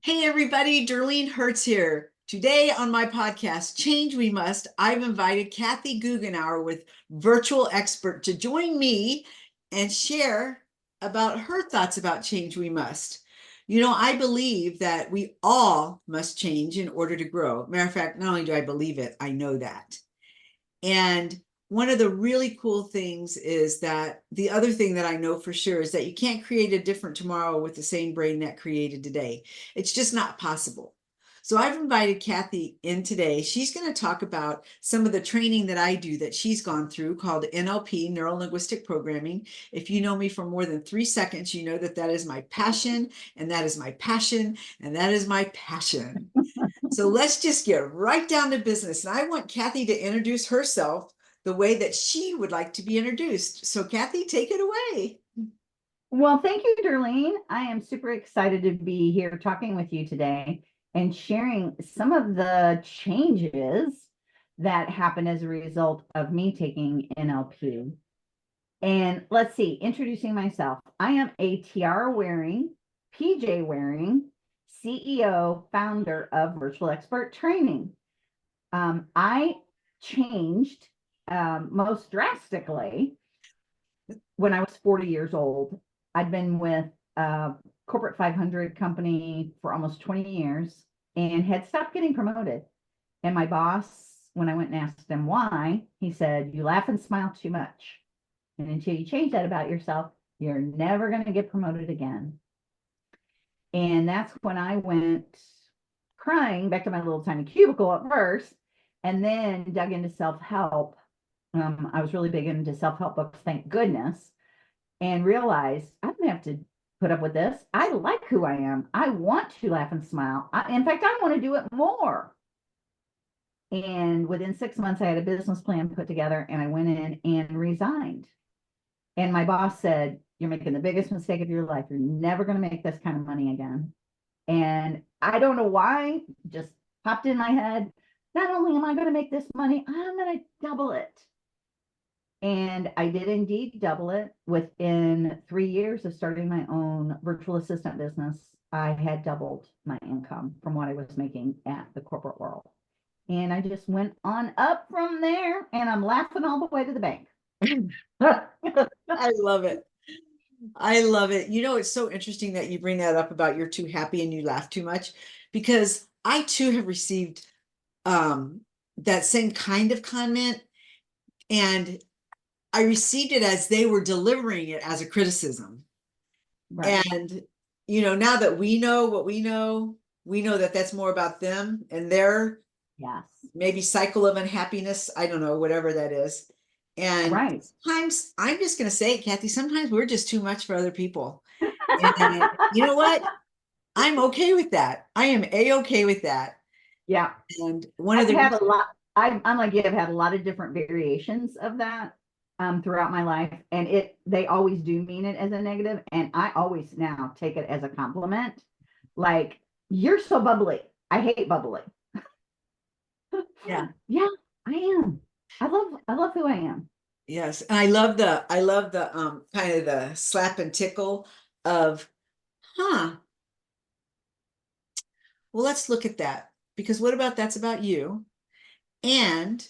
Hey everybody, Derlene Hirtz here. Today on my podcast, Change We Must, I've invited Kathy Goughenour with Virtual Expert to join me and share about her thoughts about change we must. I believe that we all must change in order to grow. Matter of fact, not only do I believe it, I know that. And one of the really cool things is that the other thing that I know for sure is that you can't create a different tomorrow with the same brain that created today. It's just not possible. So I've invited Kathy in today. She's going to talk about some of the training that I do that she's gone through called NLP, Neuro Linguistic Programming. If you know me for more than 3 seconds, you know that that is my passion, and that is my passion, and that is my passion. So let's just get right down to business. And I want Kathy to introduce herself the way that she would like to be introduced. So Kathy, take it away. Well, thank you, Derlene. I am super excited to be here talking with you today and sharing some of the changes that happen as a result of me taking NLP. And let's see, introducing myself. I am a tiara wearing, PJ wearing CEO, founder of Virtual Expert Training. I changed most drastically when I was 40 years old. I'd been with a corporate 500 company for almost 20 years and had stopped getting promoted. And my boss, when I went and asked him why, he said, "You laugh and smile too much. And until you change that about yourself, you're never going to get promoted again." And that's when I went crying back to my little tiny cubicle at first, and then dug into self-help. I was really big into self-help books, thank goodness, and realized I don't have to put up with this. I like who I am. I want to laugh and smile. In fact, I want to do it more. And within 6 months, I had a business plan put together, and I went in and resigned. And my boss said, "You're making the biggest mistake of your life. You're never going to make this kind of money again." And I don't know why, just popped in my head. Not only am I going to make this money, I'm going to double it. And I did indeed double it. Within 3 years of starting my own virtual assistant business, I had doubled my income from what I was making at the corporate world. And I just went on up from there, and I'm laughing all the way to the bank. I love it. I love it. It's so interesting that you bring that up about you're too happy and you laugh too much, because I too have received that same kind of comment, and I received it as they were delivering it as a criticism. Right. And, now that we know what we know that that's more about them and their Yes. maybe cycle of unhappiness. I don't know, whatever that is. And Right. sometimes I'm just going to say, Kathy, sometimes we're just too much for other people. And you know what? I'm okay with that. I am a-okay with that. Yeah. And one of I've the had a lot. I'm like you. I've had a lot of different variations of that throughout my life, and they always do mean it as a negative, and I always now take it as a compliment. Like, "You're so bubbly. I hate bubbly." yeah. Yeah, I am. I love who I am. Yes. And I love the kind of the slap and tickle of, huh, well, let's look at that, because what about that's about you? And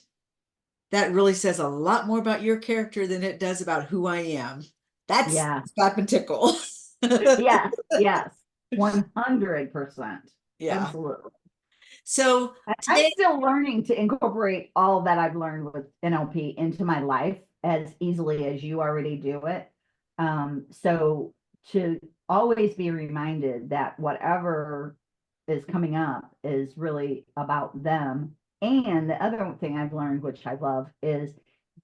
that really says a lot more about your character than it does about who I am. That's Yeah. slap and tickle. Yes. Yes. 100%. Yeah. Absolutely. So I'm today, still learning to incorporate all that I've learned with NLP into my life as easily as you already do it. So to always be reminded that whatever is coming up is really about them. And the other thing I've learned, which I love, is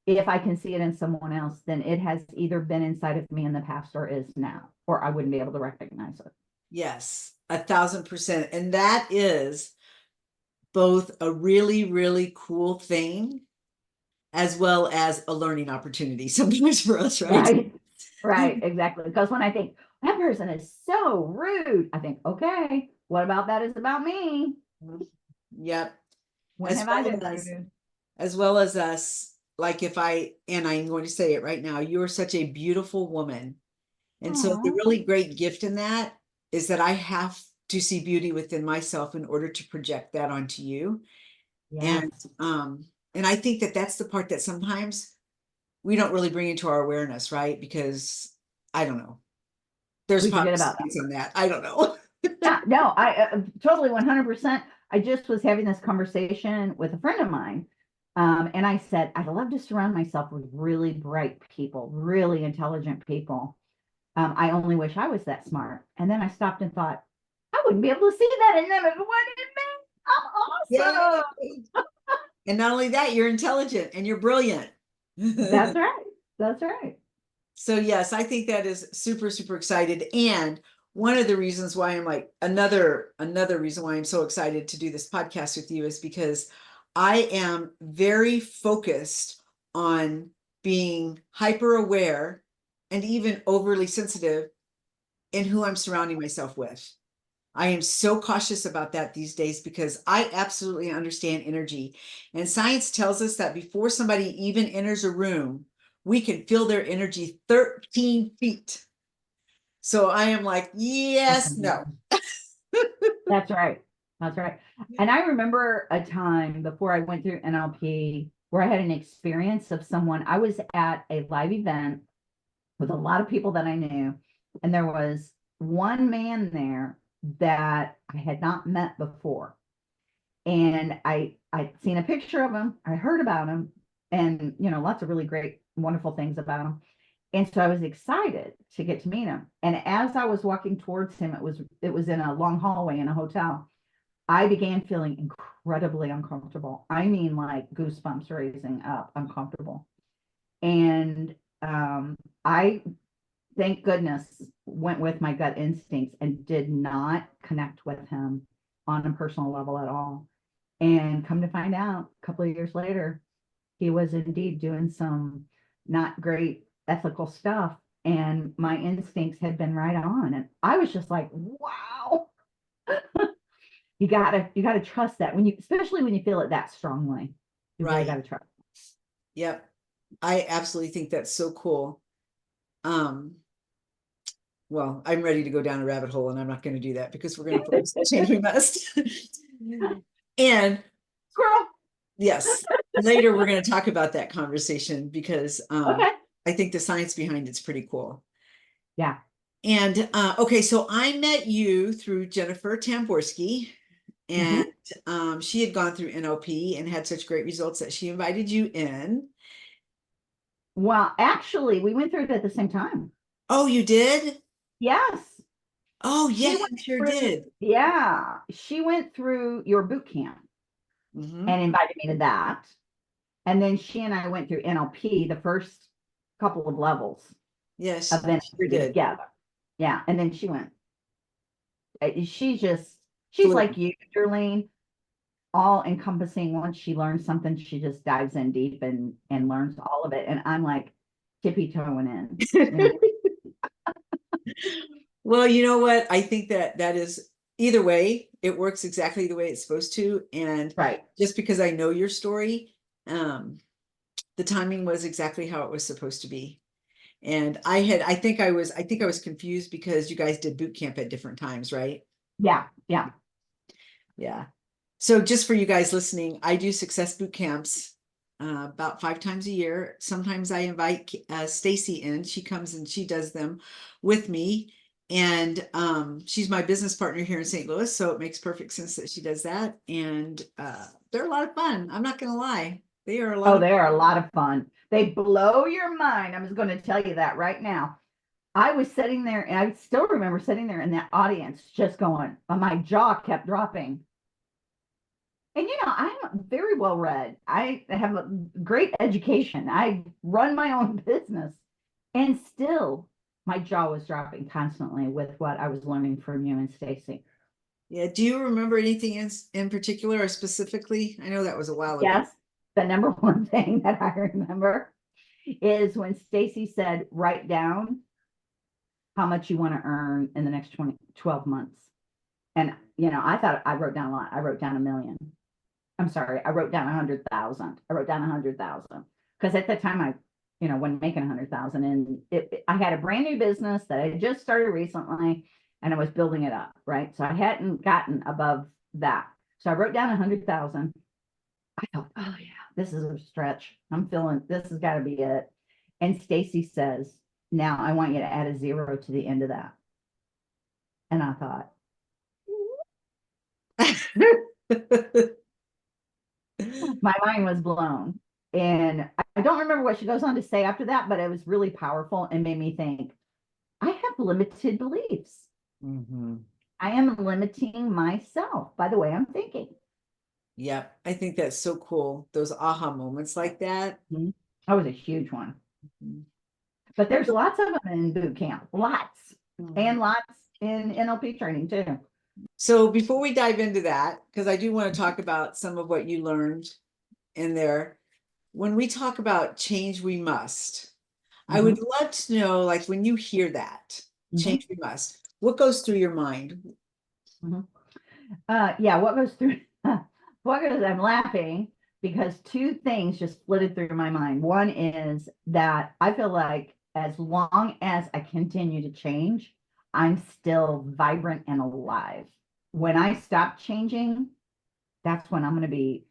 if I can see it in someone else, then it has either been inside of me in the past or is now, or I wouldn't be able to recognize it. yes, 1,000%. And that is both a really, really cool thing as well as a learning opportunity sometimes for us, right? Right. Right. Exactly. Because when I think that person is so rude, I think, okay, what about that is about me? Yep. When As have I well been as rude? as well as us, like and I'm going to say it right now, you're such a beautiful woman. And so the Oh, really great gift in that is that I have to see beauty within myself in order to project that onto you. Yes. And I think that that's the part that sometimes we don't really bring into our awareness, right? Because I don't know. There's We probably forget about that. things on that. I don't know. Yeah, no, I totally 100%. I just was having this conversation with a friend of mine. And I said, I'd love to surround myself with really bright people, really intelligent people. I only wish I was that smart. And then I stopped and thought, I wouldn't be able to see that in them if it wasn't in me. I'm Yeah. awesome. And not only that, you're intelligent and you're brilliant. That's right. That's right. So yes, I think that is super, super excited. And one of the reasons why I'm like another reason why I'm so excited to do this podcast with you is because I am very focused on being hyper aware and even overly sensitive in who I'm surrounding myself with. I am so cautious about that these days because I absolutely understand energy. And science tells us that before somebody even enters a room, we can feel their energy 13 feet. So I am like, yes, no. That's right. That's right. And I remember a time before I went through NLP where I had an experience of someone. I was at a live event with a lot of people that I knew, and there was one man there that I had not met before. And I'd seen a picture of him, I heard about him, and lots of really great, wonderful things about him. And so I was excited to get to meet him. And as I was walking towards him, it was in a long hallway in a hotel. I began feeling incredibly uncomfortable. I mean, like goosebumps raising up, uncomfortable. And I, thank goodness, went with my gut instincts and did not connect with him on a personal level at all. And come to find out, a couple of years later, he was indeed doing some not great ethical stuff. And my instincts had been right on. And I was just like, wow. You gotta trust that especially when you feel it that strongly. You really Right. gotta trust. Yep. I absolutely think that's so cool. Well, I'm ready to go down a rabbit hole and I'm not going to do that because we're going to focus on change we must. And Squirrel. yes, later we're going to talk about that conversation because Okay. I think the science behind it's pretty cool. Yeah. And okay, so I met you through Jennifer Tamborski, and she had gone through NLP and had such great results that she invited you in. Well, actually, we went through it at the same time. Oh, you did? Yes. Oh, yeah, She you went sure through, did. yeah. She went through your boot camp Mhm. and invited me to that. And then she and I went through NLP, the first couple of levels Yes, of you sure NLP did. together. Yeah. And then she went. She's Flew. like you, Derlene, all encompassing. Once she learns something, she just dives in deep and learns all of it. And I'm like tippy toeing in, you know. Well, you know what? I think that that is either way, it works exactly the way it's supposed to. And Right. just because I know your story, the timing was exactly how it was supposed to be. And I think I was confused because you guys did boot camp at different times, right? Yeah. Yeah. Yeah. So just for you guys listening, I do success boot camps about 5 times a year. Sometimes I invite Stacy in. She comes and she does them with me. And she's my business partner here in St. Louis, so it makes perfect sense that she does that. And they're a lot of fun. I'm not going to lie. They are a lot Oh, of they are a lot of fun. They blow your mind. I'm just going to tell you that right now. I was sitting there, and I still remember sitting there in that audience, just going, my jaw kept dropping. And I'm very well read. I have a great education. I run my own business, and still my jaw was dropping constantly with what I was learning from you and Stacy. Yeah. Do you remember anything in particular or specifically? I know that was a while ago. Yes, the number one thing that I remember is when Stacy said, write down how much you want to earn in the next 12 months. And, I thought I wrote down a lot. I wrote down 1,000,000. I'm sorry. I wrote down 100,000. I wrote down 100,000 because at the time wasn't making 100,000. And I had a brand new business that I just started recently. and I was building it up, right? So I hadn't gotten above that. So I wrote down 100,000. I thought, oh yeah, this is a stretch. I'm feeling this has got to be it. And Stacy says, now I want you to add a 0 to the end of that. And I thought, my mind was blown. And I don't remember what she goes on to say after that, but it was really powerful and made me think, I have limited beliefs. Mm-hmm. I am limiting myself by the way I'm thinking. Yep. I think that's so cool. Those aha moments like that. That was a huge one. Mhm. But there's lots of them in boot camp, lots, Mhm. and lots in NLP training too. So before we dive into that, because I do want to talk about some of what you learned in there, when we talk about change, we must. I would love to know, like, when you hear that, change we must, what goes through your mind? Yeah, what goes through, I'm laughing because two things just flitted through my mind. One is that I feel like as long as I continue to change, I'm still vibrant and alive. When I stop changing, that's when I'm going to be,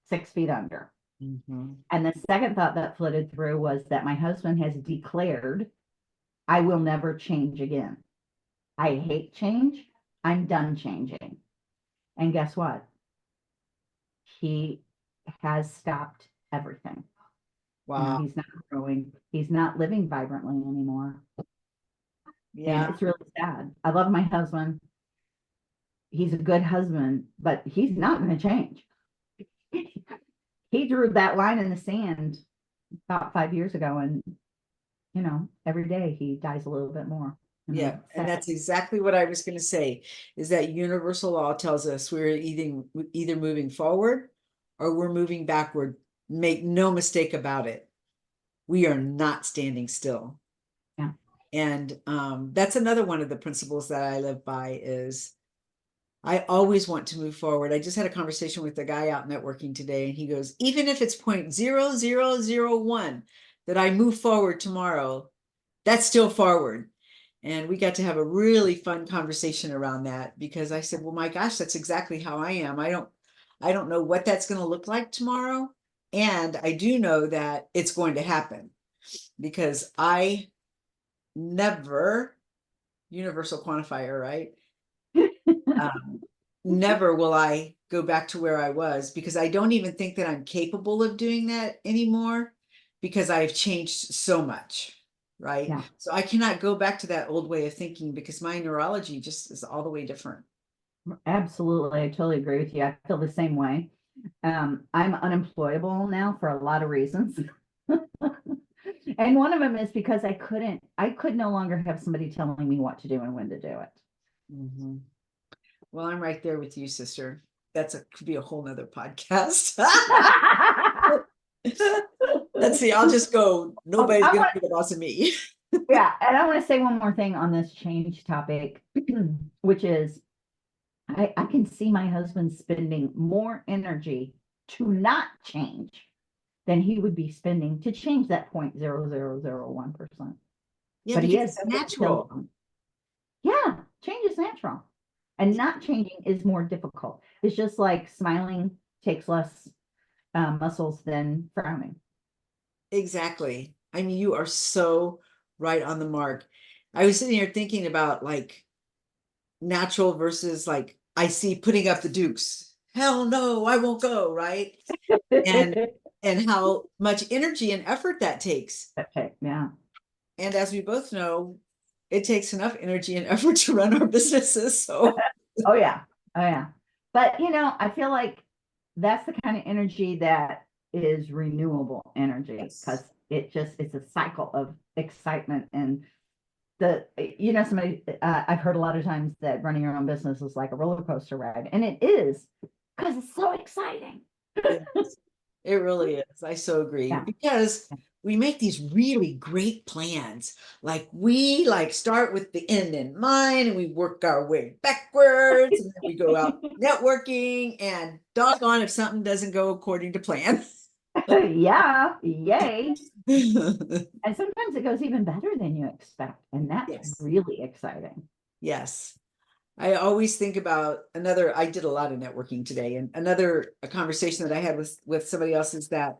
6 feet under. Mm-hmm. And the second thought that flitted through was that my husband has declared, I will never change again. I hate change. I'm done changing. And guess what? He has stopped everything. Wow. He's not growing. He's not living vibrantly anymore. Yeah. And it's really sad. I love my husband. He's a good husband, but he's not going to change. He drew that line in the sand about 5 years ago, and every day he dies a little bit more. Yeah, and that's exactly what I was going to say, is that universal law tells us we're either moving forward or we're moving backward. Make no mistake about it. We are not standing still. Yeah. And that's another one of the principles that I live by is I always want to move forward. I just had a conversation with a guy out networking today, and he goes, even if it's 0.0001 that I move forward tomorrow, that's still forward. And we got to have a really fun conversation around that because I said, well, my gosh, that's exactly how I am. I don't know what that's going to look like tomorrow. And I do know that it's going to happen because I never, universal quantifier, right? Never will I go back to where I was because I don't even think that I'm capable of doing that anymore because I've changed so much. Right. Yeah. So I cannot go back to that old way of thinking because my neurology just is all the way different. Absolutely. I totally agree with you. I feel the same way. I'm unemployable now for a lot of reasons. And one of them is because I could no longer have somebody telling me what to do and when to do it. Mm-hmm. Well, I'm right there with you, sister. Could be a whole nother podcast. Let's see. I'll just go. Nobody's going to be the boss of me. Yeah. And I want to say one more thing on this change topic, which is I can see my husband spending more energy to not change than he would be spending to change that 0.0001%. Yeah, but he because is it's natural. Yeah, change is natural. And not changing is more difficult. It's just like smiling takes less muscles than frowning. Exactly. I mean, you are so right on the mark. I was sitting here thinking about like natural versus like I see putting up the dukes. Hell no, I won't go, right? And how much energy and effort that takes. Okay, yeah. And as we both know, it takes enough energy and effort to run our businesses. So Oh yeah. Oh yeah. But I feel like that's the kind of energy that is renewable energy because it's a cycle of excitement and I've heard a lot of times that running your own business is like a roller coaster ride, and it is because it's so exciting. it really is. I so agree because we make these really great plans. Like we start with the end in mind and we work our way backwards and then we go out networking and doggone if something doesn't go according to plan. Yeah, yay. And sometimes it goes even better than you expect. And that's really exciting. Yes. I always think about I did a lot of networking today, and a conversation that I had with somebody else is that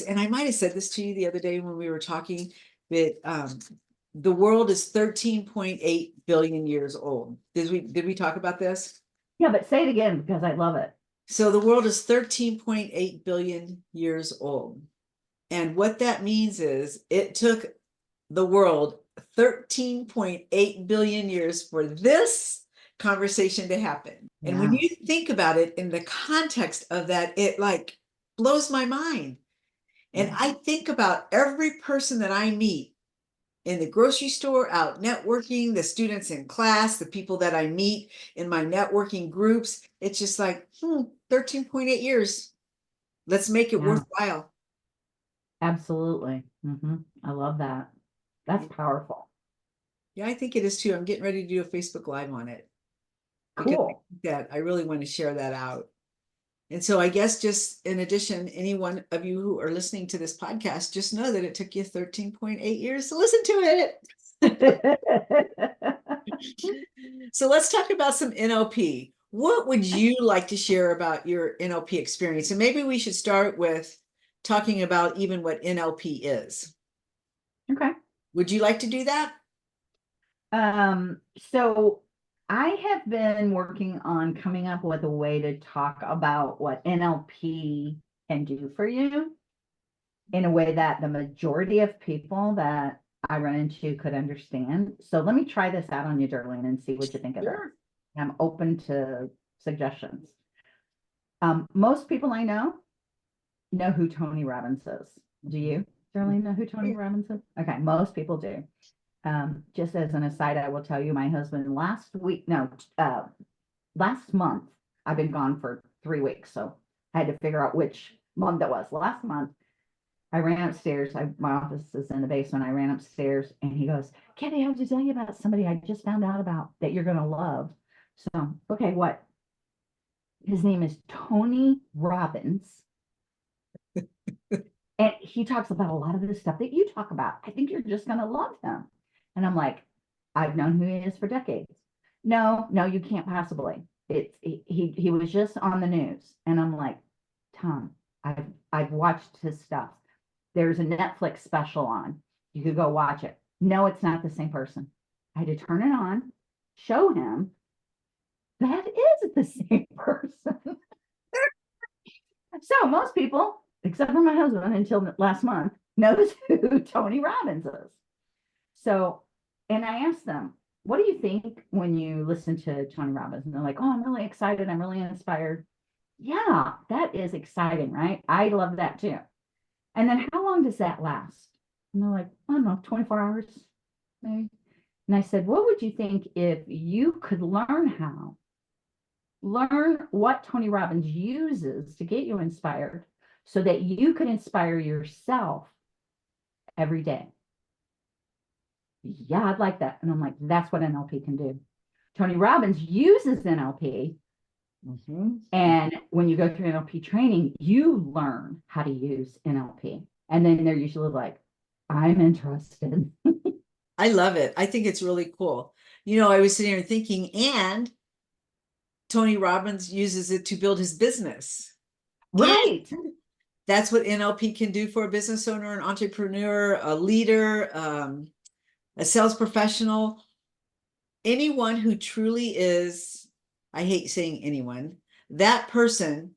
and I might have said this to you the other day when we were talking, that the world is 13.8 billion years old. Did we talk about this? Yeah, but say it again because I love it. So the world is 13.8 billion years old. And what that means is it took the world 13.8 billion years for this conversation to happen. And when Yeah. you think about it in the context of that, it like blows my mind. And Yeah. I think about every person that I meet in the grocery store, out networking, the students in class, the people that I meet in my networking groups. It's just like, 13.8 years. Let's make it Yeah. worthwhile. Absolutely. I love that. That's powerful. Yeah, I think it is too. I'm getting ready to do a Facebook Live on it because Cool. I really want to share that out. And so I guess just in addition, any one of you who are listening to this podcast, just know that it took you 13.8 years to listen to it. So let's talk about some NLP. What would you like to share about your NLP experience? And maybe we should start with talking about even what NLP is. Okay. Would you like to do that? So I have been working on coming up with a way to talk about what NLP can do for you in a way that the majority of people that I run into could understand. So let me try this out on you, Derlene, and see what you think of it. Sure. I'm open to suggestions. Most people I know who Tony Robbins is. Do you, Derlene, know who Tony Robbins is? Okay, most people do. Just as an aside, I will tell you, my husband last month, I've been gone for 3 weeks, so I had to figure out which month it was. Last month, I ran upstairs. My office is in the basement. I ran upstairs and he goes, Kathy, I have to tell you about somebody I just found out about that you're going to love. So, okay, what? His name is Tony Robbins. And he talks about a lot of the stuff that you talk about. I think you're just going to love him. And I'm like, I've known who he is for decades. No, you can't possibly. He was just on the news. And I'm like, Tom, I've watched his stuff. There's a Netflix special on. You could go watch it. No, it's not the same person. I had to turn it on, show him that is the same person. So most people, except for my husband until last month, knows who Tony Robbins is. So, and I asked them, what do you think when you listen to Tony Robbins? And they're like, oh, I'm really excited. I'm really inspired. Yeah, that is exciting, right? I love that too. And then how long does that last? And they're like, I don't know, 24 hours, maybe. And I said, what would you think if you could learn what Tony Robbins uses to get you inspired so that you could inspire yourself every day? Yeah, I'd like that. And I'm like, that's what NLP can do. Tony Robbins uses NLP. And when you go through NLP training, you learn how to use NLP. And then they're usually like, I'm interested. I love it. I think it's really cool. I was sitting here thinking, and Tony Robbins uses it to build his business. Right. And that's what NLP can do for a business owner, an entrepreneur, a leader, a sales professional, anyone who truly is, I hate saying anyone, that person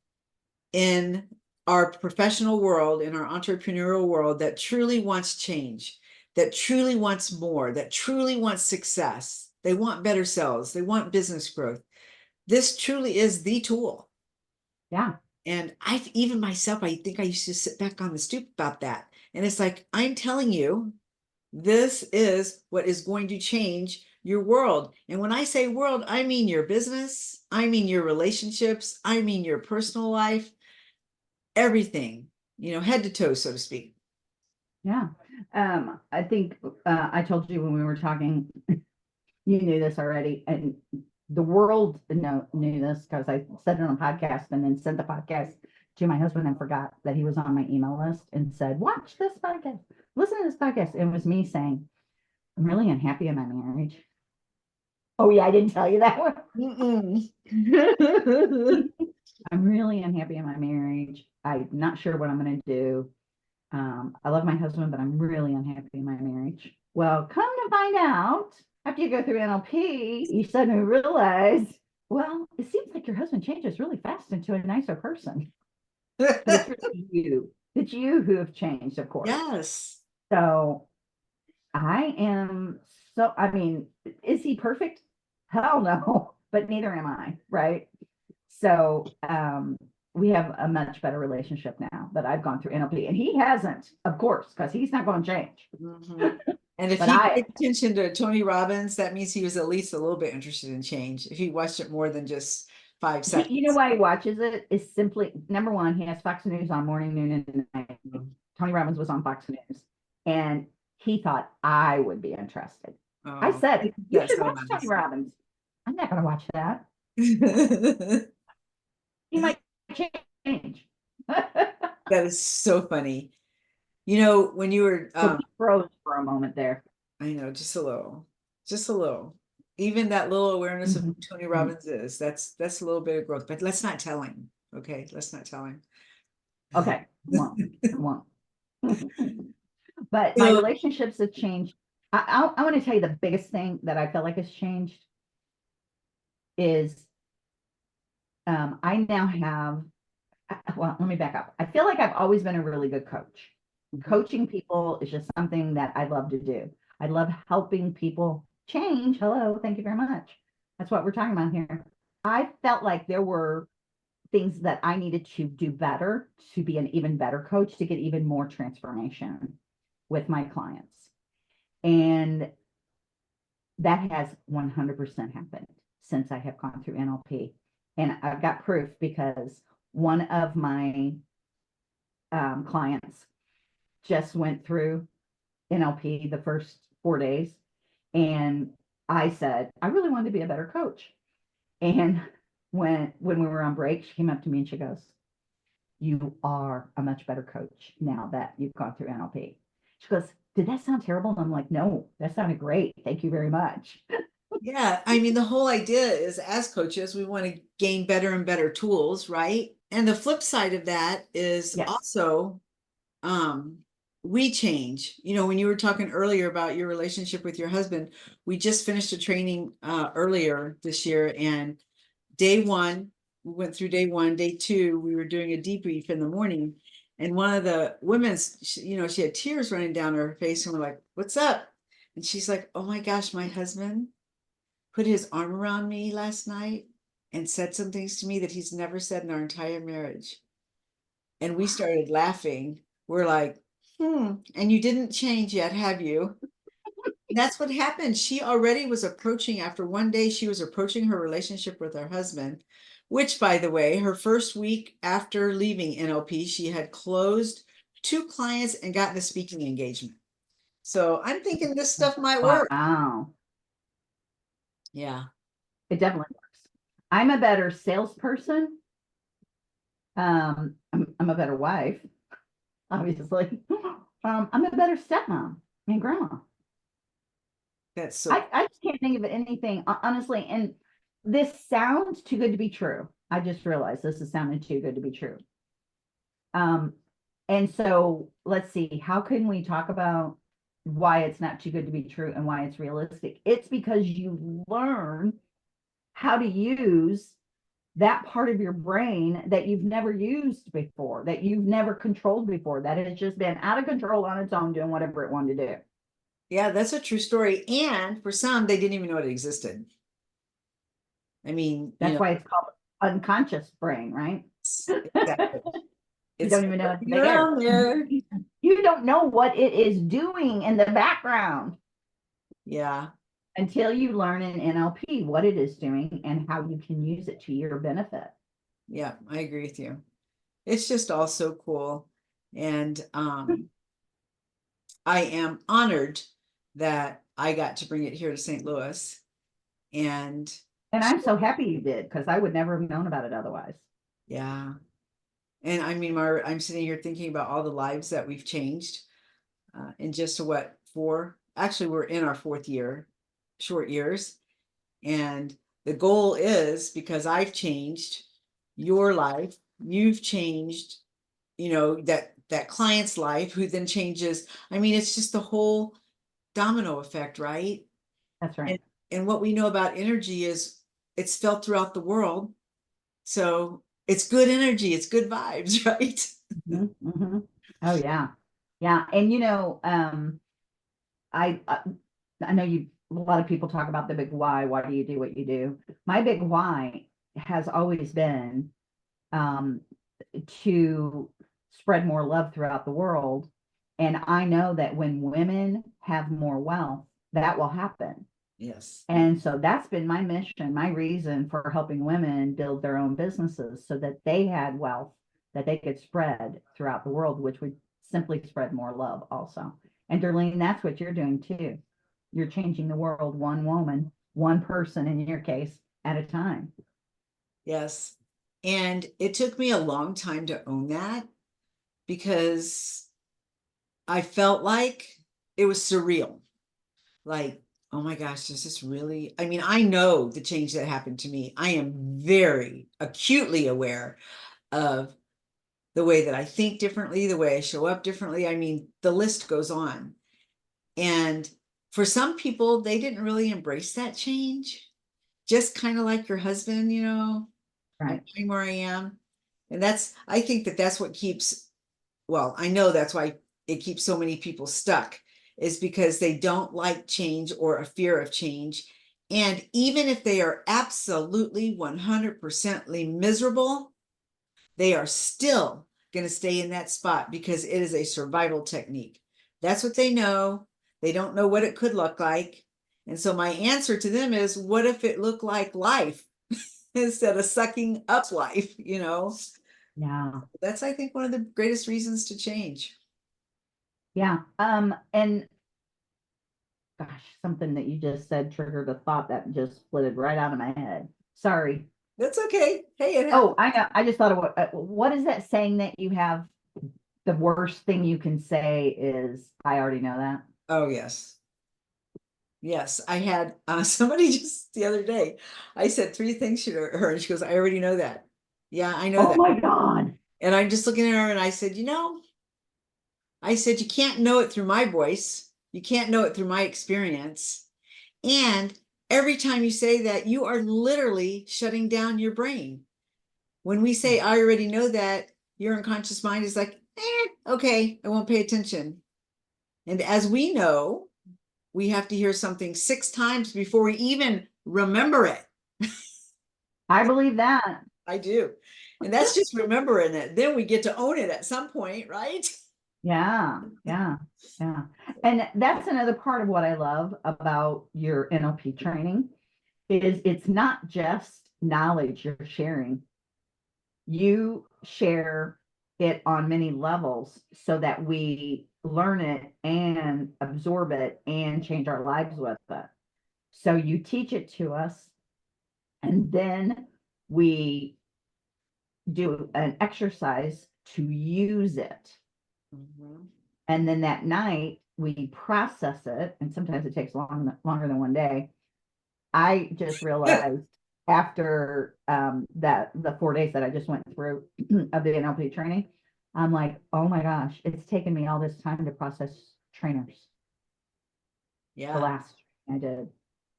in our professional world, in our entrepreneurial world that truly wants change, that truly wants more, that truly wants success. They want better sales. They want business growth. This truly is the tool. Yeah. And even myself, I think I used to sit back on the stoop about that. And it's like, I'm telling you, this is what is going to change your world. And when I say world, I mean your business, I mean your relationships, I mean your personal life, everything, head to toe, so to speak. Yeah. I think I told you when we were talking, you knew this already, and the world knew this because I said it on a podcast and then sent the podcast to my husband and forgot that he was on my email list and said, watch this podcast, listen to this podcast. It was me saying, I'm really unhappy in my marriage. Oh yeah, I didn't tell you that one. Mm-mm. I'm really unhappy in my marriage. I'm not sure what I'm going to do. I love my husband, but I'm really unhappy in my marriage. Well, come to find out, after you go through NLP, you suddenly realize, well, it seems like your husband changes really fast into a nicer person. But it's really you. It's you who have changed, of course. Yes. So I am I mean, is he perfect? Hell no, but neither am I, right? So we have a much better relationship now that I've gone through NLP, and he hasn't, of course, because he's not going to change. Mhm. And if But he I, paid attention to Tony Robbins, that means he was at least a little bit interested in change. If he watched it more than just 5 seconds. you know why he watches it is simply number one, he has Fox News on morning, noon, and night. Tony Robbins was on Fox News, and he thought I would be interested. I Oh, said, you that's should so watch Tony nice. Robbins. I'm not going to watch that. He might change. That is so funny. You know, when you were, So he froze for a moment there. I know, just a little. Even that little awareness of who Tony Mhm. Robbins is, that's a little bit of growth, but let's not tell him. Okay, let's not tell him. Okay, I won't. But my So, relationships have changed. I want to tell you the biggest thing that I feel like has changed is I now have, well, let me back up. I feel like I've always been a really good coach. Coaching people is just something that I love to do. I love helping people change. Hello, thank you very much. That's what we're talking about here. I felt like there were things that I needed to do better to be an even better coach, to get even more transformation with my clients. And that has 100% happened since I have gone through NLP. And I've got proof because one of my clients just went through NLP the first 4 days. And I said, I really wanted to be a better coach. And when we were on break, she came up to me and she goes, you are a much better coach now that you've gone through NLP. She goes, did that sound terrible? And I'm like, no, that sounded great. Thank you very much. yeah, I mean, the whole idea is as coaches, we want to gain better and better tools, right? And the flip side of that is Yes. also um we change. You know, when you were talking earlier about your relationship with your husband, we just finished a training earlier this year, and day one, we went through day one. Day two, we were doing a debrief in the morning, and one of the women's, you know, she had tears running down her face, and we're like, what's up? And she's like, oh my gosh, my husband put his arm around me last night and said some things to me that he's never said in our entire marriage. And we started laughing. We're like, and you didn't change yet, have you? That's what happened. She already was approaching, after one day, she was approaching her relationship with her husband, which, by the way, her first week after leaving NLP, she had closed 2 clients and gotten a speaking engagement. So I'm thinking this stuff might work. Wow. Yeah. It definitely works. I'm a better salesperson. I'm a better wife, obviously. I'm a better stepmom and grandma. That's so I just can't think of anything, honestly. And this sounds too good to be true. I just realized this is sounding too good to be true. Um, and so let's see, how can we talk about why it's not too good to be true and why it's realistic? It's because you learn how to use that part of your brain that you've never used before, that you've never controlled before, that has just been out of control on its own, doing whatever it wanted to do. Yeah, that's a true story. And for some, they didn't even know it existed. I mean, you That's know, why it's called unconscious brain, right? exactly. You It's don't even know it's there. around there. You don't know what it is doing in the background Yeah, until you learn in NLP what it is doing and how you can use it to your benefit. yeah, I agree with you. It's just all so cool. And I am honored that I got to bring it here to St. Louis. And And I'm so happy you did, because I would never have known about it otherwise. yeah, and I mean, I'm sitting here thinking about all the lives that we've changed in just what, 4, actually, we're in our 4th year, short years. And the goal is, because I've changed your life, you've changed, that client's life, who then changes. I mean, it's just the whole domino effect, right? That's right. And what we know about energy is it's felt throughout the world. So it's good energy, it's good vibes, right? Oh yeah. Yeah. And I I know a lot of people talk about the big why. Why do you do what you do? My big why has always been um, to spread more love throughout the world. And I know that when women have more wealth, that will happen. Yes. And so that's been my mission, my reason for helping women build their own businesses so that they had wealth that they could spread throughout the world, which would simply spread more love also. And Derlene, that's what you're doing too. You're changing the world one woman, one person in your case at a time. Yes. And it took me a long time to own that, because I felt like it was surreal. Like, oh my gosh, is this really? I mean, I know the change that happened to me. I am very acutely aware of the way that I think differently, the way I show up differently. I mean, the list goes on. And for some people, they didn't really embrace that change. Just kind of like your husband, Right. I'm where I am. And I think that's what well, I know that's why it keeps so many people stuck, is because they don't like change or a fear of change. And even if they are absolutely 100% miserable, they are still going to stay in that spot because it is a survival technique. That's what they know. They don't know what it could look like. And so my answer to them is, what if it looked like life instead of sucking up life, Yeah. That's, I think, one of the greatest reasons to change. Yeah. And gosh, something that you just said triggered a thought that just flitted right out of my head. Sorry. That's okay. Hey, it Oh, happens. I know. I just thought of what is that saying that you have? The worst thing you can say is, I already know that. Oh, yes. Yes. I had somebody just the other day, I said 3 things to her, and she goes, I already know that. Yeah, I know Oh that. my God. And I'm just looking at her and I said, I said, you can't know it through my voice. You can't know it through my experience. And every time you say that, you are literally shutting down your brain. When we say, I already know that, your unconscious mind is like, okay, I won't pay attention. And as we know, we have to hear something 6 times before we even remember it. I believe that. I do. And that's just remembering it. Then we get to own it at some point, right? Yeah, yeah, yeah. And that's another part of what I love about your NLP training is it's not just knowledge you're sharing. You share it on many levels so that we learn it and absorb it and change our lives with it. So you teach it to us, and then we do an exercise to use it. Mhm. And then that night we process it, and sometimes it takes longer than one day. I just realized after that the 4 days that I just went through of the NLP training, I'm like, oh my gosh, it's taken me all this time to process trainers. The Yeah. last I did,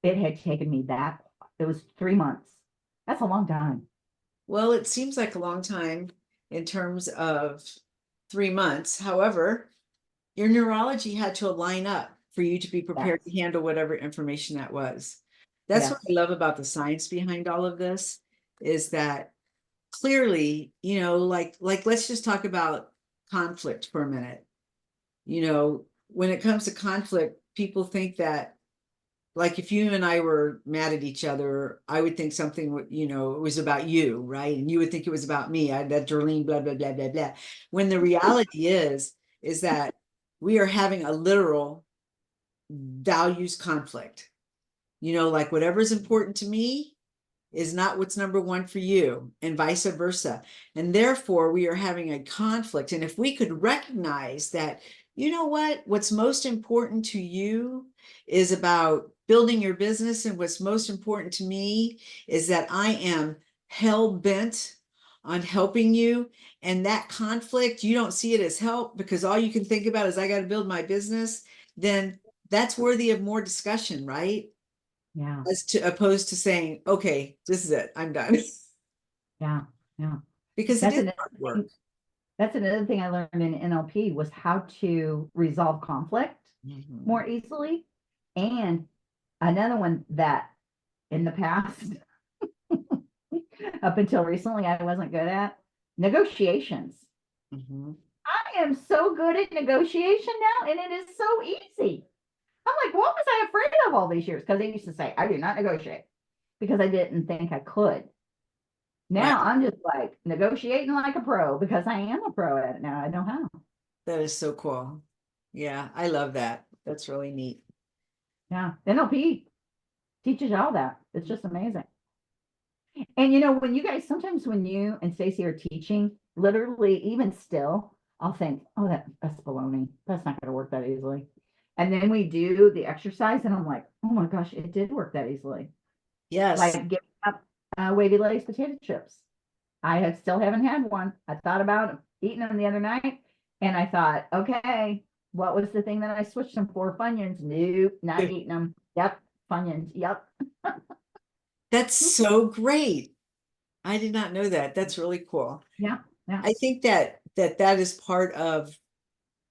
it had taken me it was 3 months. That's a long time. Well, it seems like a long time in terms of 3 months. However, your neurology had to line up for you to be prepared Yes, to handle whatever information that was. That's what yes, I love about the science behind all of this, is that clearly, like let's just talk about conflict for a minute. When it comes to conflict, people think that, like, if you and I were mad at each other, I would think something, it was about you, right? And you would think it was about me. That Derlene, blah, blah, blah, blah, blah. When the reality is that we are having a literal values conflict. Like, whatever's important to me is not what's number one for you, and vice versa. And therefore, we are having a conflict. And if we could recognize that, what's most important to you is about building your business. And what's most important to me is that I am hell bent on helping you. And that conflict, you don't see it as help because all you can think about is I got to build my business. Then that's worthy of more discussion, right? Yeah. As to opposed to saying, okay, this is it, I'm done. Yeah. Yeah. Because it That's is another hard work. thing. That's another thing I learned in NLP was how to resolve conflict Mhm. more easily. And another one that in the past, up until recently, I wasn't good at negotiations. Mhm. I am so good at negotiation now, and it is so easy. I'm like, what was I afraid of all these years? Because they used to say, I do not negotiate because I didn't think I could. Right. Now I'm just like negotiating like a pro because I am a pro at it now. I know how. That is so cool. Yeah, I love that. That's really neat. Yeah. NLP teaches you all that. It's just amazing. And you know, when you guys sometimes when you and Stacey are teaching, literally, even still, I'll think, oh, that's baloney. That's not gonna work that easily. And then we do the exercise, and I'm like, oh my gosh, it did work that easily. Yes. Like giving up wavy Lay's potato chips. Still haven't had one. I thought about eating them the other night, and I thought, okay, what was the thing that I switched them for? Funyuns. Nope, not eating them. Yep, Funyuns. Yep. That's so great. I did not know that. That's really cool. Yeah, yeah. I think that is part of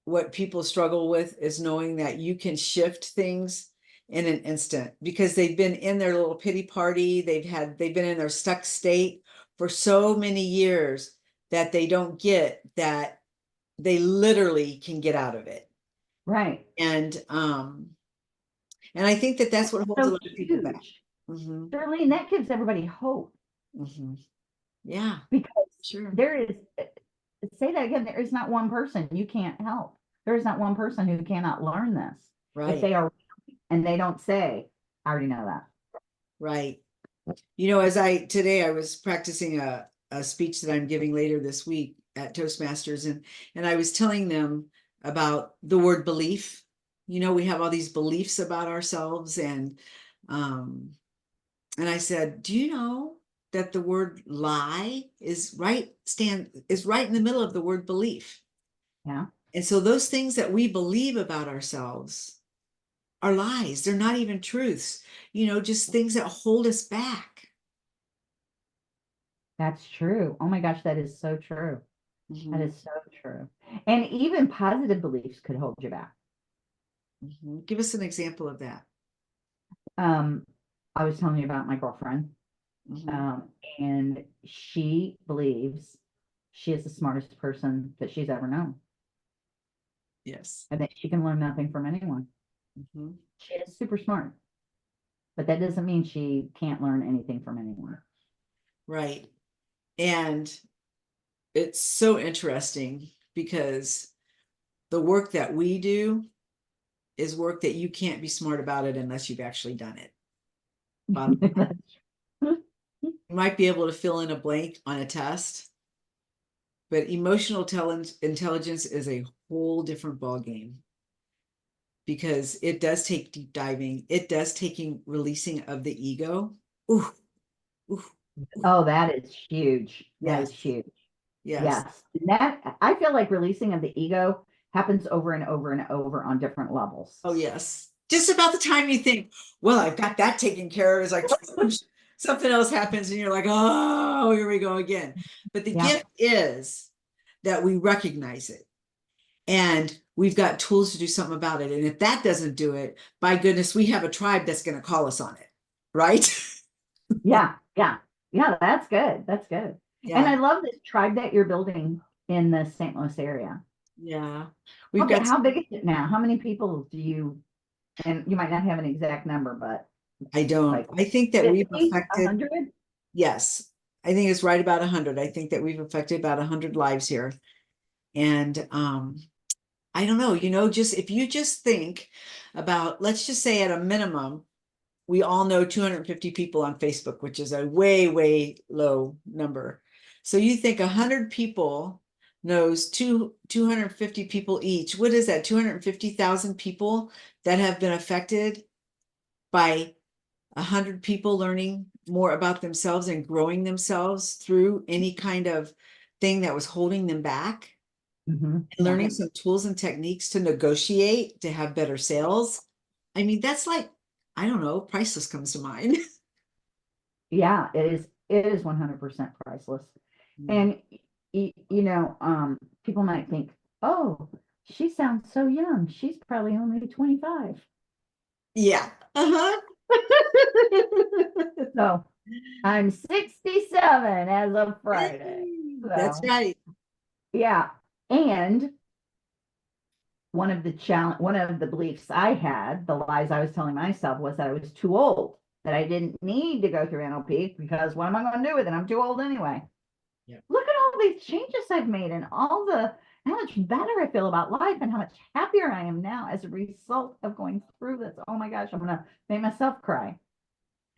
what people struggle with is knowing that you can shift things in an instant because they've been in their little pity party. They've been in their stuck state for so many years that they don't get that they literally can get out of it. Right. And I think that that's what holds a So lot of people back. huge. Hmm. Darlene, that gives everybody hope Hmm. Yeah, because sure. there is, say that again, there is not one person you can't help. There is not one person who cannot learn this. If Right, they are, and they don't say, I already know that. right. As today I was practicing a speech that I'm giving later this week at Toastmasters, and I was telling them about the word belief. We have all these beliefs about ourselves, um, and I said, do you know that the word lie is right in the middle of the word belief? Yeah. And so those things that we believe about ourselves are lies. They're not even truths, just things that hold us back. That's true. Oh my gosh, that is so true. That Mhm, is so true. And even positive beliefs could hold you back. mhm. Give us an example of that. Um, I was telling you about my girlfriend, Mhm. um, and she believes she is the smartest person that she's ever known, Yes. and that she can learn nothing from anyone. Mhm. She is super smart, but that doesn't mean she can't learn anything from anyone. Right. And it's so interesting because the work that we do is work that you can't be smart about it unless you've actually done it. Bottom line. You might be able to fill in a blank on a test, but emotional intelligence is a whole different ballgame because it does take deep diving. It does taking releasing of the ego. Ooh, ooh, ooh. Oh, that is huge. That is Yes, huge. yes. Yes. That I feel like releasing of the ego happens over and over and over on different levels. Oh, yes. Just about the time you think, well, I've got that taken care of, it's like something else happens and you're like, oh, here we go again. But the Yeah. gift is that we recognize it and we've got tools to do something about it. And if that doesn't do it, by goodness, we have a tribe that's going to call us on it. Right? Yeah. Yeah. Yeah. That's good. That's good. And Yeah. I love this tribe that you're building in the St. Louis area. Yeah. We've got, How big is it now? How many people do you, and you might not have an exact number, but I don't, like I think that we've 50, affected, 100? yes, I think it's right about 100. I think that we've affected about 100 lives here. And I don't know, just if you just think about, let's just say at a minimum, we all know 250 people on Facebook, which is a way, way low number. So you think 100 people knows 250 people each. What is that? 250,000 people that have been affected by 100 people learning more about themselves and growing themselves through any kind of thing that was holding them back, and learning some tools and techniques to negotiate, to have better sales. I mean, that's like, I don't know, priceless comes to mind. Yeah, it is 100% priceless. And people might think, oh, she sounds so young. She's probably only 25. Yeah. Uh-huh. So I'm 67 as of Friday. That's So right. yeah. And one of the beliefs I had, the lies I was telling myself, was that I was too old, that I didn't need to go through NLP because what am I going to do with it? I'm too old anyway. Yeah. Look at all these changes I've made and how much better I feel about life and how much happier I am now as a result of going through this. Oh my gosh, I'm gonna make myself cry.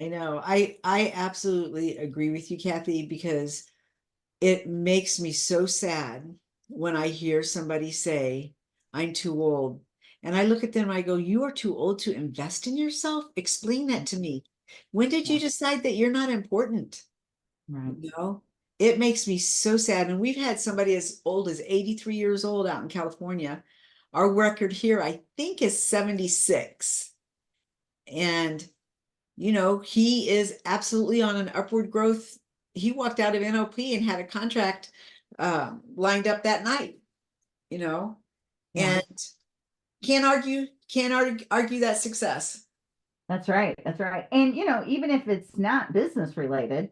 I know. I absolutely agree with you, Kathy, because it makes me so sad when I hear somebody say, I'm too old. And I look at them and I go, you are too old to invest in yourself? Explain that to me. When did you Yeah, decide that you're not important? right. You know, it makes me so sad. And we've had somebody as old as 83 years old out in California. Our record here, I think, is 76. And, he is absolutely on an upward growth. He walked out of NLP and had a contract lined up that night, you know, Yeah, and can't argue that success. that's right. That's right. And even if it's not business related,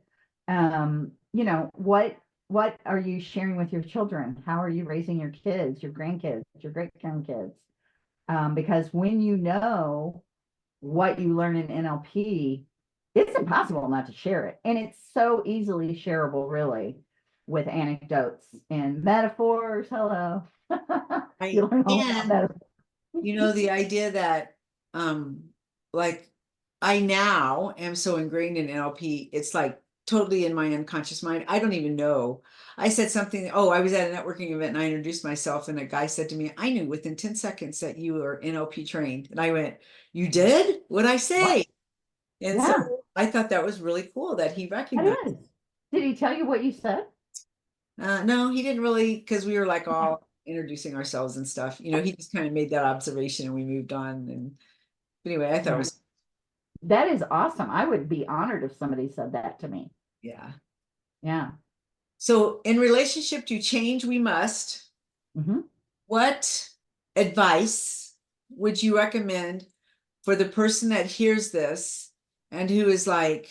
what are you sharing with your children? How are you raising your kids, your grandkids, your great grandkids? Because when you know what you learn in NLP, it's impossible not to share it. And it's so easily shareable, really, with anecdotes and metaphors. Hello. I You learn all about and metaphors. the idea that like I now am so ingrained in NLP, it's like totally in my unconscious mind. I don't even know. I said something, oh, I was at a networking event and I introduced myself, and a guy said to me, I knew within 10 seconds that you were NLP trained. And I went, you did? What'd I What? say? And so Yeah, I thought that was really cool that he that recognized. is. Did he tell you what you said? No, he didn't really, because we were like all introducing ourselves and stuff. He just kind of made that observation and we moved on. And anyway, I thought it Yeah, was, that is awesome. I would be honored if somebody said that to me. yeah. Yeah. So in relationship to change, we must. Hmm. What advice would you recommend for the person that hears this and who is like,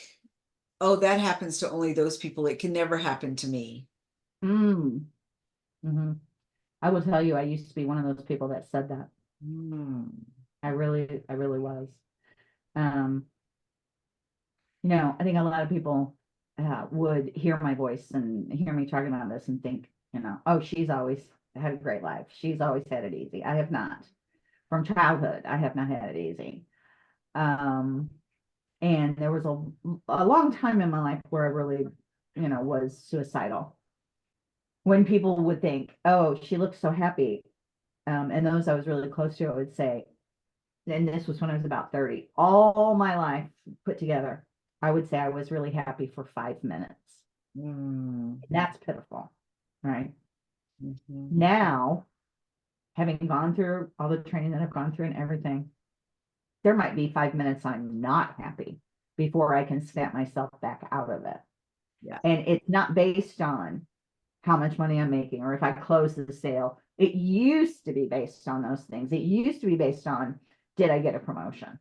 oh, that happens to only those people. It can never happen to me. Mm. Hmm. I will tell you, I used to be one of those people that said that. Hmm. I really was. Um, I think a lot of people would hear my voice and hear me talking about this and think, oh, she's always had a great life. She's always had it easy. I have not. From childhood, I have not had it easy. Um, and there was a long time in my life where I really, was suicidal. When people would think, oh, she looks so happy. And those I was really close to, I would say, and this was when I was about 30, all my life put together, I would say I was really happy for 5 minutes. Hmm. That's pitiful, right? Mhm. Now, having gone through all the training that I've gone through and everything, there might be 5 minutes I'm not happy before I can snap myself back out of it. Yeah. And it's not based on how much money I'm making or if I close the sale. It used to be based on those things. It used to be based on, did I get a promotion?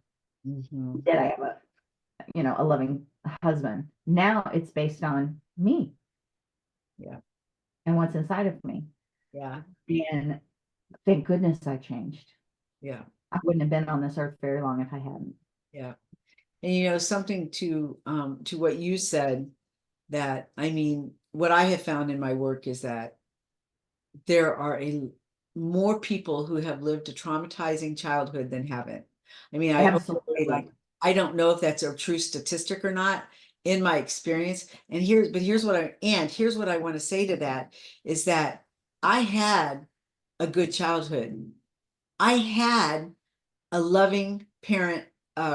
Mhm. Did I have a loving husband? Now it's based on me Yeah. and what's inside of me. Yeah. And thank goodness I changed. Yeah. I wouldn't have been on this earth very long if I hadn't. Yeah. And something to what you said, that I mean, what I have found in my work is that there are more people who have lived a traumatizing childhood than haven't. I mean, I always say, like, Absolutely. I don't know if that's a true statistic or not in my experience. And here's what I want to say to that is that I had a good childhood. I had a loving parent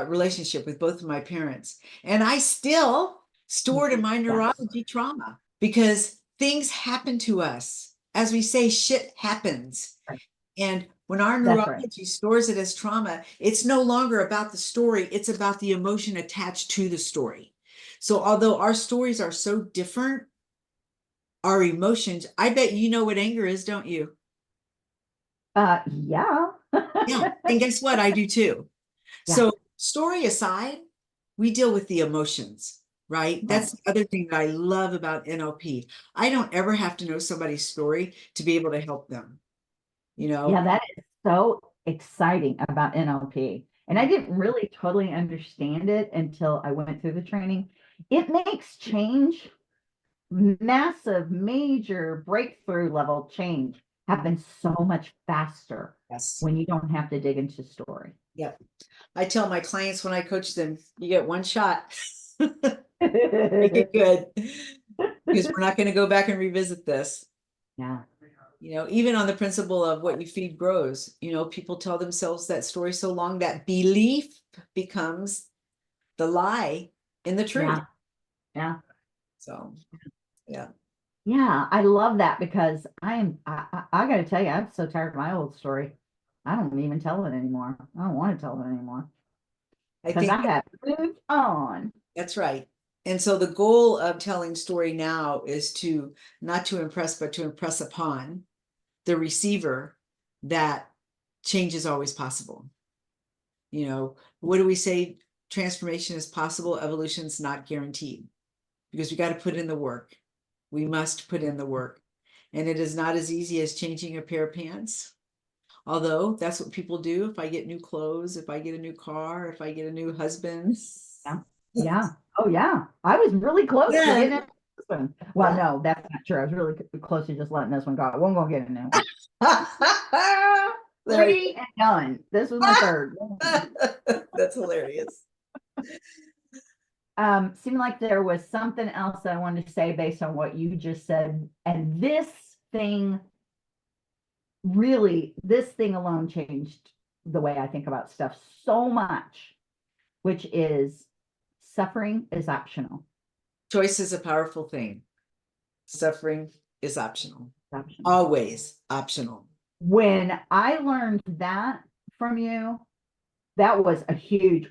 relationship with both of my parents. And I still stored in my neurology trauma because things happen to us. As we say, shit happens. Right. And when our That's right. neurology stores it as trauma, it's no longer about the story, it's about the emotion attached to the story. So although our stories are so different, our emotions, I bet you know what anger is, don't you? Yeah. Yeah. And guess what? I do too. Yeah. So story aside, we deal with the emotions, right? Right. That's the other thing that I love about NLP. I don't ever have to know somebody's story to be able to help them, you know? Yeah, that is so exciting about NLP. And I didn't really totally understand it until I went through the training. It makes change, massive, major breakthrough level change happen so much faster Yes. when you don't have to dig into story. Yeah. I tell my clients when I coach them, you get one shot. Make it good. Because we're not going to go back and revisit this. Yeah. You know, even on the principle of what you feed grows, you know, people tell themselves that story so long that belief becomes the lie in the truth. Yeah. Yeah. So, yeah. Yeah. I love that because I got to tell you, I'm so tired of my old story. I don't even tell it anymore. I don't want to tell it anymore I because think I have moved on. that's right. And so the goal of telling story now is to not to impress, but to impress upon the receiver that change is always possible. You know, what do we say? Transformation is possible, evolution is not guaranteed because we got to put in the work. We must put in the work. And it is not as easy as changing a pair of pants. Although that's what people do. If I get new clothes, if I get a new car, if I get a new husband. Yeah. Yeah. Oh, yeah. I was really close to Then, getting a this one. Well, no, that's not true. I was really close to just letting this one go. I won't go get a new one. there you 3 and done. This was my third. go. That's hilarious. Seemed like there was something else that I wanted to say based on what you just said. And this thing alone changed the way I think about stuff so much, which is suffering is optional. Choice is a powerful thing. Suffering is optional. Optional. Always optional. When I learned that from you, that was a huge,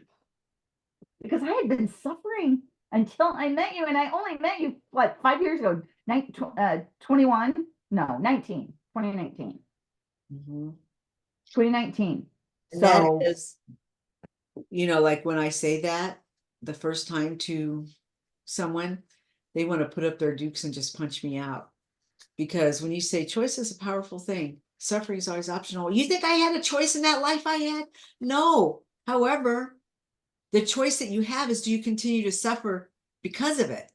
because I had been suffering until I met you, and I only met you what 5 years ago, 21, no, 19, 2019. Mm-hmm. 2019. And that So is, you know, like when I say that the first time to someone, they want to put up their dukes and just punch me out. Because when you say choice is a powerful thing, suffering is always optional. You think I had a choice in that life I had? No. However, the choice that you have is, do you continue to suffer because of it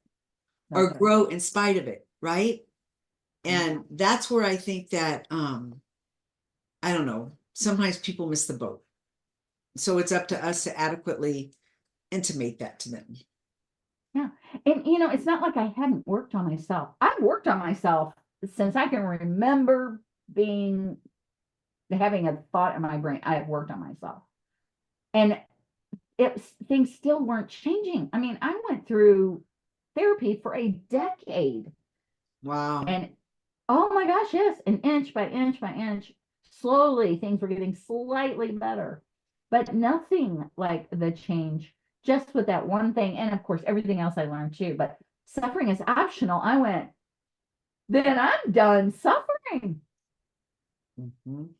or right. grow in spite of it, right? And that's where I think that I don't know, sometimes people miss the boat. So it's up to us to adequately intimate that to them. Yeah. And it's not like I hadn't worked on myself. I've worked on myself since I can remember having a thought in my brain. I have worked on myself. And things still weren't changing. I mean, I went through therapy for a decade. Wow. And oh my gosh, yes, and inch by inch by inch, slowly things were getting slightly better, but nothing like the change just with that one thing. And of course, everything else I learned too. But suffering is optional. I went, then I'm done suffering. Mm-hmm. And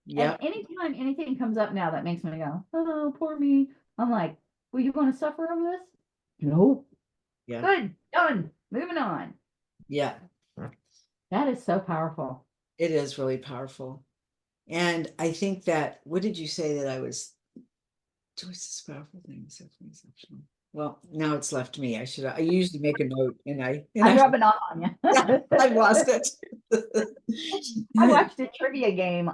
Yep. anytime anything comes up now that makes me go, oh, poor me, I'm like, well, you want to suffer over this? Nope. Yeah. Good, done, moving on. Yeah. That is so powerful. It is really powerful. And I think that, what did you say that I was? Choice is a powerful thing, suffering is optional. Well, now it's left me. I usually make a note and I'm rubbing off on you. yeah, I lost it. I watched a trivia game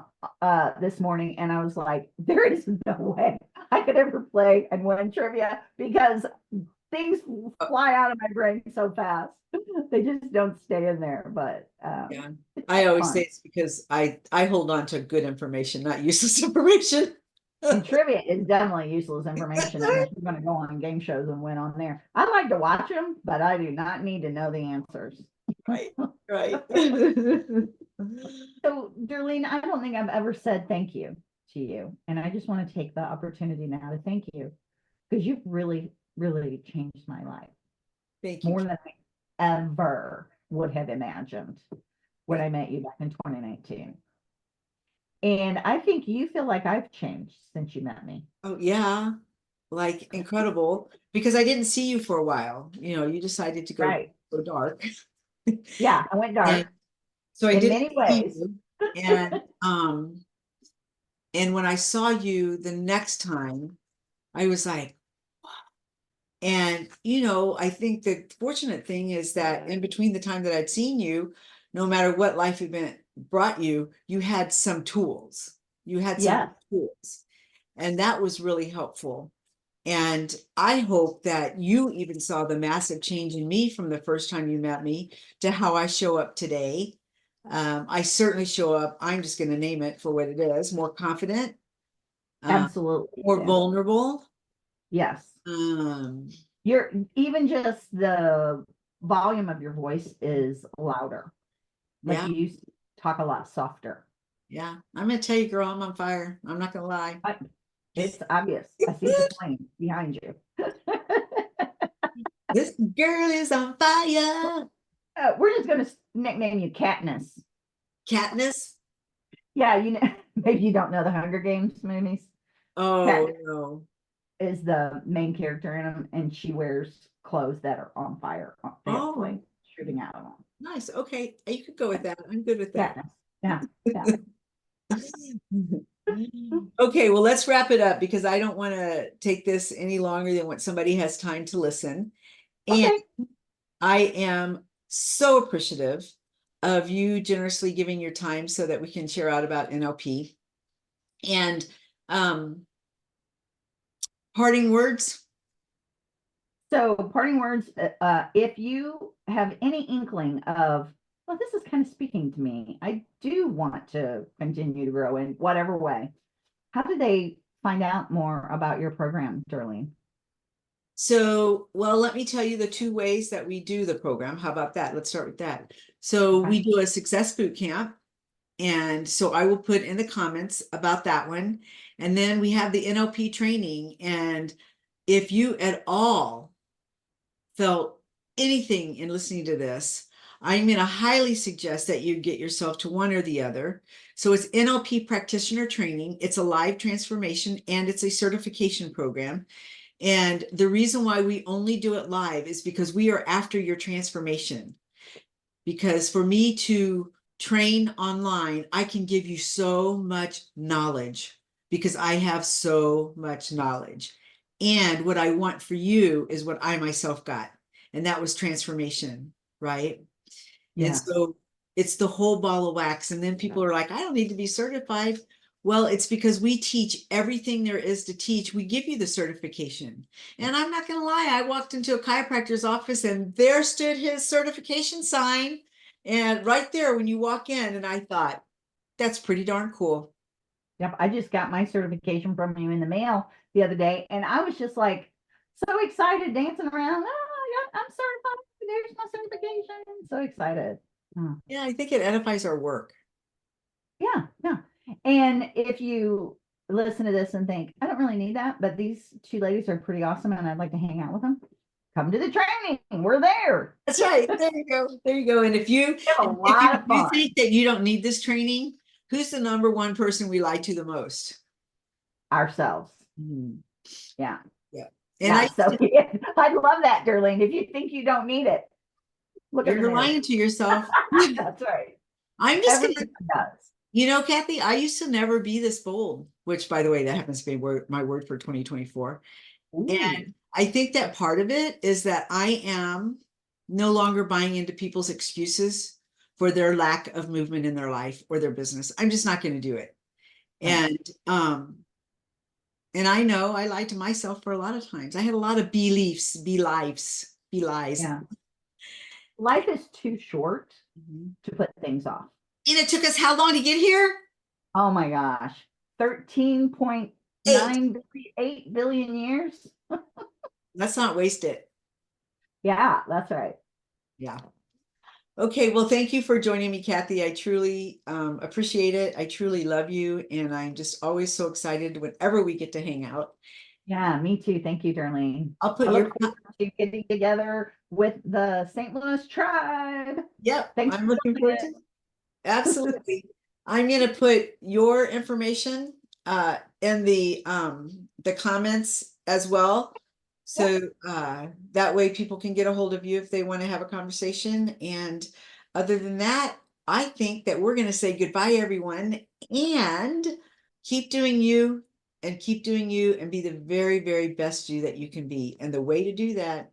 this morning and I was like, there is no way I could ever play and win trivia because things fly out of my brain so fast. They just don't stay in there. But yeah, I always say it's because I hold on to good information, not useless information. And trivia is definitely useless information unless you're going to go on game shows and win on there. I like to watch them, but I do not need to know the answers. Right, right. So, Derlene, I don't think I've ever said thank you to you. And I just want to take the opportunity now to thank you because you've really, really changed my life Thank you. more than I ever would have imagined when I met you back in 2019. And I think you feel like I've changed since you met me. Oh, yeah. Like incredible. Because I didn't see you for a while. You decided to Right. go dark. Yeah, I went And dark so I in didn't many see ways. you. And when I saw you the next time, I was like, and I think the fortunate thing is that in between the time that I'd seen you, no matter what life event brought you, you had some tools. You had some Yeah, tools. And that was really helpful. And I hope that you even saw the massive change in me from the first time you met me to how I show up today. I certainly show up, I'm just going to name it for what it is, more confident, uh, absolutely. more Yeah. vulnerable. Yes. Um, You're even just the volume of your voice is louder. Like yeah, you used to talk a lot softer. yeah. I'm going to tell you, girl, I'm on fire. I'm not going to lie. It's obvious. I see the flame behind you. This girl is on fire. We're just going to nickname you Katniss. Katniss? Yeah, maybe you don't know the Hunger Games movies. Oh, Katniss no. is the main character in them, and she wears clothes that are on fire. They have Oh, flames shooting out of them. nice. Okay. You could go with that. I'm good with that. Katniss. Yeah, yeah. Okay, well, let's wrap it up because I don't want to take this any longer than what somebody has time to listen. And Okay. I am so appreciative of you generously giving your time so that we can share out about NLP. And parting words. So, parting words, if you have any inkling of, well, this is kind of speaking to me, I do want to continue to grow in whatever way. How do they find out more about your program, Darlene? So, well, let me tell you the two ways that we do the program. How about that? Let's start with that. So Okay. we do a success boot camp. And so I will put in the comments about that one. And then we have the NLP training. And if you at all felt anything in listening to this, I'm going to highly suggest that you get yourself to one or the other. So it's NLP practitioner training. It's a live transformation and it's a certification program. And the reason why we only do it live is because we are after your transformation. Because for me to train online, I can give you so much knowledge because I have so much knowledge. And what I want for you is what I myself got. And that was transformation, right? And Yes. so it's the whole ball of wax. And then people are like, I don't need to be certified. Well, it's because we teach everything there is to teach. We give you the certification. And I'm not going to lie, I walked into a chiropractor's office and there stood his certification sign. And right there when you walk in, and I thought, that's pretty darn cool. Yep. I just got my certification from you in the mail the other day, and I was just like so excited, dancing around. Oh, yeah, I'm certified. There's my certification. So excited. Oh. Yeah, I think it edifies our work. Yeah, yeah. And if you listen to this and think, I don't really need that, but these two ladies are pretty awesome and I'd like to hang out with them, come to the training. We're there. That's right. There you go. There you go. And if you Have a if lot you of do fun. think that you don't need this training, who's the number one person we lie to the most? Ourselves. Mhm. Yeah. Yeah. And Yeah. So yeah, I love that, Derlene. If you think you don't need it, look in the you're mirror. lying to yourself. That's right. I'm just gonna, Everyone does. Kathy, I used to never be this bold, which by the way, that happens to be my word for 2024. Ooh. And I think that part of it is that I am no longer buying into people's excuses for their lack of movement in their life or their business. I'm just not going to do it. Right. And I know I lied to myself for a lot of times. I had a lot of beliefs, be lies. Yeah. Life is too short Mhm. to put things off. And it took us how long to get here? Oh my gosh. 13 point 8. 8 billion years. Let's not waste it. Yeah, that's right. Yeah. Okay, well, thank you for joining me, Kathy. I truly appreciate it. I truly love you, and I'm just always so excited whenever we get to hang out. Yeah, me too. Thank you, Darlene. I'll I put your, look forward to getting together with the St. Louis tribe. yep, Thanks I'm for looking forward to it. Absolutely. I'm gonna put your information in the comments as well. So that way people can get a hold of you if they want to have a conversation. And other than that, I think that we're gonna say goodbye, everyone, and keep doing you and keep doing you and be the very, very best you that you can be. And the way to do that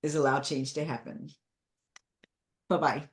is allow change to happen. Bye-bye.